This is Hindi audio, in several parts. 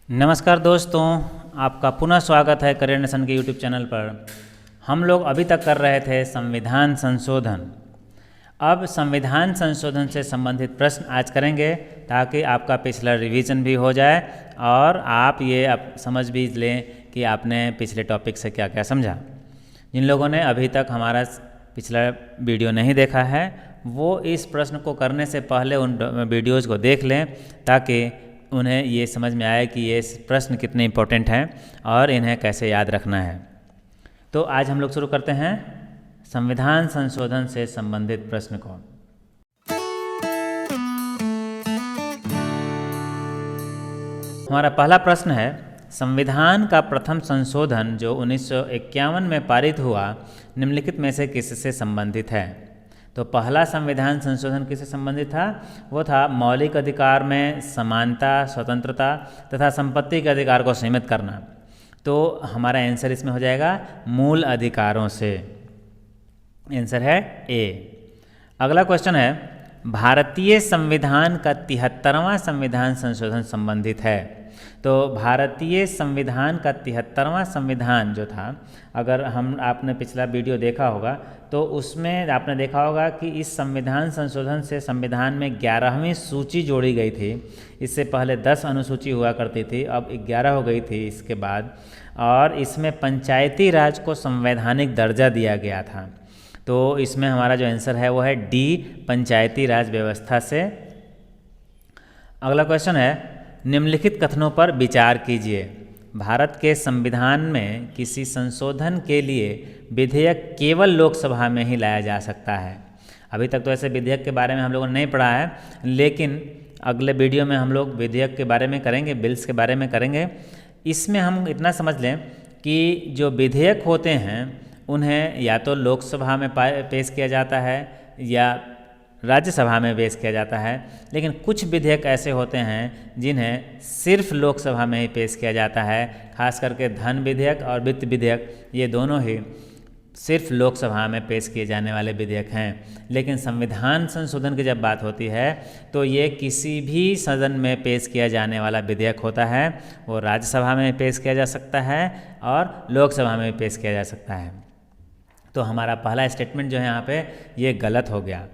नमस्कार दोस्तों, आपका पुनः स्वागत है करियर नेशन के यूट्यूब चैनल पर। हम लोग अभी तक कर रहे थे संविधान संशोधन। अब संविधान संशोधन से संबंधित प्रश्न आज करेंगे ताकि आपका पिछला रिवीजन भी हो जाए और आप ये समझ भी लें कि आपने पिछले टॉपिक से क्या क्या समझा। जिन लोगों ने अभी तक हमारा पिछला वीडियो नहीं देखा है वो इस प्रश्न को करने से पहले उन वीडियोज़ को देख लें ताकि उन्हें ये समझ में आए कि ये प्रश्न कितने इम्पोर्टेंट हैं और इन्हें कैसे याद रखना है। तो आज हम लोग शुरू करते हैं संविधान संशोधन से संबंधित प्रश्न को। हमारा पहला प्रश्न है, संविधान का प्रथम संशोधन जो 1951 में पारित हुआ निम्नलिखित में से किससे संबंधित है? तो पहला संविधान संशोधन किससे संबंधित था? वो था मौलिक अधिकार में समानता, स्वतंत्रता तथा संपत्ति के अधिकार को सीमित करना। तो हमारा आंसर इसमें हो जाएगा मूल अधिकारों से। आंसर है ए। अगला क्वेश्चन है, भारतीय संविधान का 73वां संविधान संशोधन संबंधित है। तो भारतीय संविधान का 73वां संविधान जो था, अगर आपने पिछला वीडियो देखा होगा तो उसमें आपने देखा होगा कि इस संविधान संशोधन से संविधान में 11वीं सूची जोड़ी गई थी। इससे पहले 10 अनुसूची हुआ करती थी, अब 11 हो गई थी इसके बाद। और इसमें पंचायती राज को संवैधानिक दर्जा दिया गया था। तो इसमें हमारा जो आंसर है वो है डी, पंचायती राज व्यवस्था से। अगला क्वेश्चन है, निम्नलिखित कथनों पर विचार कीजिए। भारत के संविधान में किसी संशोधन के लिए विधेयक केवल लोकसभा में ही लाया जा सकता है। अभी तक तो ऐसे विधेयक के बारे में हम लोगों ने नहीं पढ़ा है, लेकिन अगले वीडियो में हम लोग विधेयक के बारे में करेंगे, बिल्स के बारे में करेंगे। इसमें हम इतना समझ लें कि जो विधेयक होते हैं उन्हें या तो लोकसभा में पेश किया जाता है या राज्यसभा में पेश किया जाता है, लेकिन कुछ विधेयक ऐसे होते हैं जिन्हें सिर्फ लोकसभा में ही पेश किया जाता है। खास करके धन विधेयक और वित्त विधेयक, ये दोनों ही सिर्फ लोकसभा में पेश किए जाने वाले विधेयक हैं। लेकिन संविधान संशोधन की जब बात होती है तो ये किसी भी सदन में पेश किया जाने वाला विधेयक होता है। वो राज्यसभा में पेश किया जा सकता है और लोकसभा में पेश किया जा सकता है। तो हमारा पहला स्टेटमेंट जो है यहाँ पे ये गलत हो गया।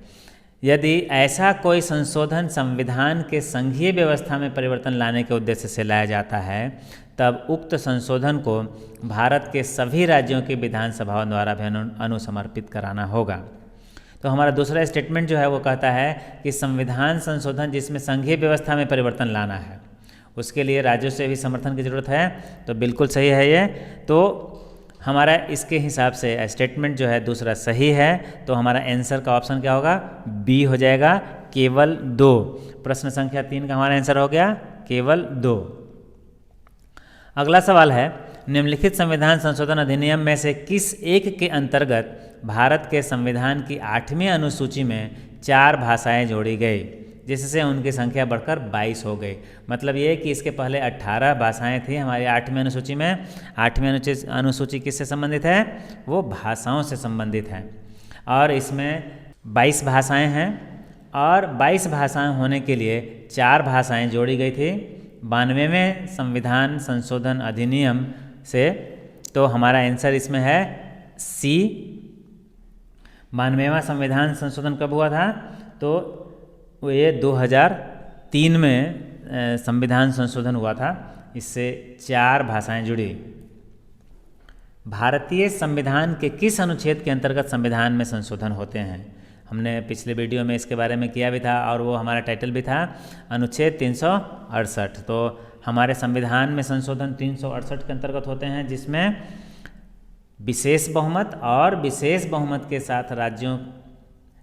यदि ऐसा कोई संशोधन संविधान के संघीय व्यवस्था में परिवर्तन लाने के उद्देश्य से लाया जाता है तब उक्त संशोधन को भारत के सभी राज्यों की विधानसभाओं द्वारा भी अनुसमर्पित कराना होगा। तो हमारा दूसरा स्टेटमेंट जो है वो कहता है कि संविधान संशोधन जिसमें संघीय व्यवस्था में परिवर्तन लाना है उसके लिए राज्यों से भी समर्थन की जरूरत है। तो बिल्कुल सही है ये। तो हमारा इसके हिसाब से स्टेटमेंट जो है दूसरा सही है। तो हमारा आंसर का ऑप्शन क्या होगा? बी हो जाएगा, केवल 2। प्रश्न संख्या 3 का हमारा आंसर हो गया केवल 2। अगला सवाल है, निम्नलिखित संविधान संशोधन अधिनियम में से किस एक के अंतर्गत भारत के संविधान की 8वीं अनुसूची में 4 भाषाएं जोड़ी गई जिससे उनकी संख्या बढ़कर 22 हो गई। मतलब ये कि इसके पहले 18 भाषाएं थी हमारी 8वीं अनुसूची में। 8वीं अनुसूची किससे संबंधित है? वो भाषाओं से संबंधित है और इसमें 22 भाषाएं हैं और 22 भाषाएं होने के लिए 4 भाषाएं जोड़ी गई थी 92वें संविधान संशोधन अधिनियम से। तो हमारा आंसर इसमें है सी। 92वां संविधान संशोधन कब हुआ था? तो ये 2003 में संविधान संशोधन हुआ था। इससे 4 भाषाएं जुड़ी। भारतीय संविधान के किस अनुच्छेद के अंतर्गत संविधान में संशोधन होते हैं? हमने पिछले वीडियो में इसके बारे में किया भी था और वो हमारा टाइटल भी था अनुच्छेद 368। तो हमारे संविधान में संशोधन 368 के अंतर्गत होते हैं जिसमें विशेष बहुमत और विशेष बहुमत के साथ राज्यों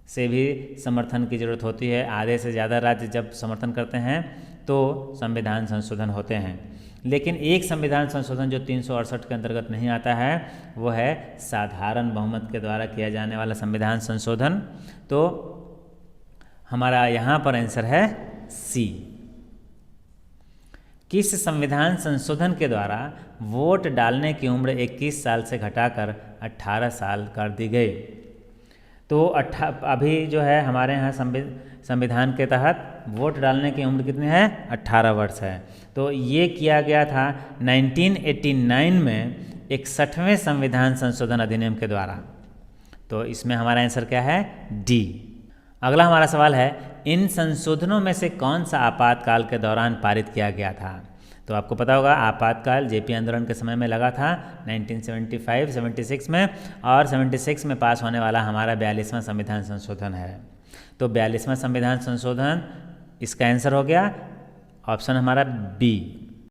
से भी समर्थन की जरूरत होती है। आधे से ज़्यादा राज्य जब समर्थन करते हैं तो संविधान संशोधन होते हैं। लेकिन एक संविधान संशोधन जो 368 के अंतर्गत नहीं आता है वो है साधारण बहुमत के द्वारा किया जाने वाला संविधान संशोधन। तो हमारा यहाँ पर आंसर है सी। किस संविधान संशोधन के द्वारा वोट डालने की उम्र 21 साल से घटाकर 18 साल कर दी गई? तो अभी जो है हमारे यहाँ संविधान के तहत वोट डालने की उम्र कितनी है? 18 वर्ष है। तो ये किया गया था 1989 में 61वें संविधान संशोधन अधिनियम के द्वारा। तो इसमें हमारा आंसर क्या है? डी। अगला हमारा सवाल है, इन संशोधनों में से कौन सा आपातकाल के दौरान पारित किया गया था? तो आपको पता होगा आपातकाल जेपी आंदोलन के समय में लगा था 1975-76 में, और 76 में पास होने वाला हमारा 42वां संविधान संशोधन है। तो 42वां संविधान संशोधन इसका आंसर हो गया ऑप्शन हमारा बी।